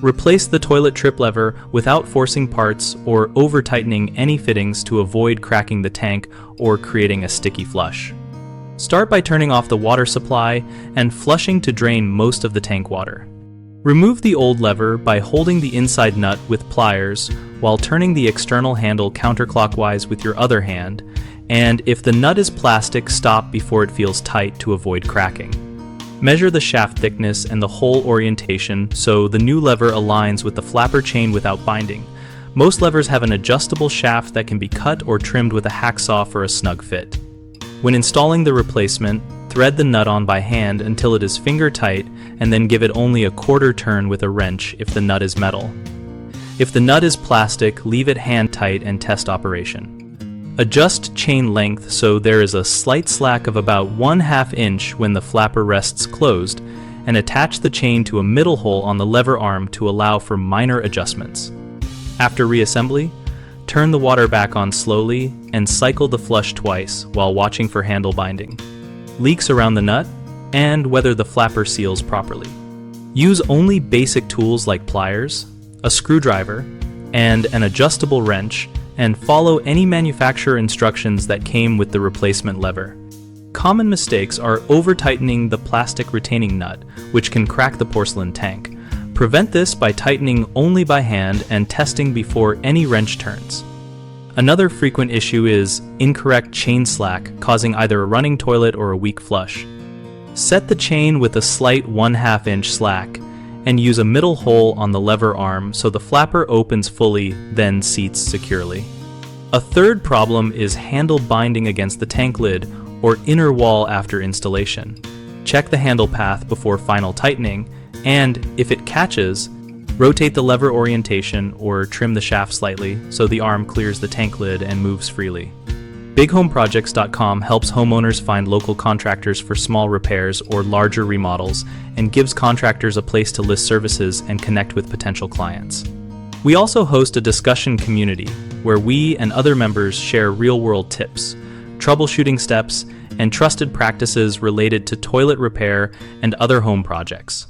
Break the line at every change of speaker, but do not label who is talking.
Replace the toilet trip lever without forcing parts or over-tightening any fittings to avoid cracking the tank or creating a sticky flush. Start by turning off the water supply and flushing to drain most of the tank water. Remove the old lever by holding the inside nut with pliers while turning the external handle counterclockwise with your other hand, and if the nut is plastic, stop before it feels tight to avoid cracking. Measure the shaft thickness and the hole orientation so the new lever aligns with the flapper chain without binding. Most levers have an adjustable shaft that can be cut or trimmed with a hacksaw for a snug fit. When installing the replacement, thread the nut on by hand until it is finger tight and then give it only a quarter turn with a wrench if the nut is metal. If the nut is plastic, leave it hand tight and test operation. Adjust chain length so there is a slight slack of about 1/2 inch when the flapper rests closed, and attach the chain to a middle hole on the lever arm to allow for minor adjustments. After reassembly, turn the water back on slowly and cycle the flush twice while watching for handle binding, leaks around the nut, and whether the flapper seals properly. Use only basic tools like pliers, a screwdriver, and an adjustable wrench, and follow any manufacturer instructions that came with the replacement lever. Common mistakes are over-tightening the plastic retaining nut, which can crack the porcelain tank. Prevent this by tightening only by hand and testing before any wrench turns. Another frequent issue is incorrect chain slack, causing either a running toilet or a weak flush. Set the chain with a slight 1/2 inch slack and use a middle hole on the lever arm so the flapper opens fully, then seats securely. A third problem is handle binding against the tank lid or inner wall after installation. Check the handle path before final tightening, and if it catches, rotate the lever orientation or trim the shaft slightly so the arm clears the tank lid and moves freely. BigHomeProjects.com helps homeowners find local contractors for small repairs or larger remodels and gives contractors a place to list services and connect with potential clients. We also host a discussion community where we and other members share real-world tips, troubleshooting steps, and trusted practices related to toilet repair and other home projects.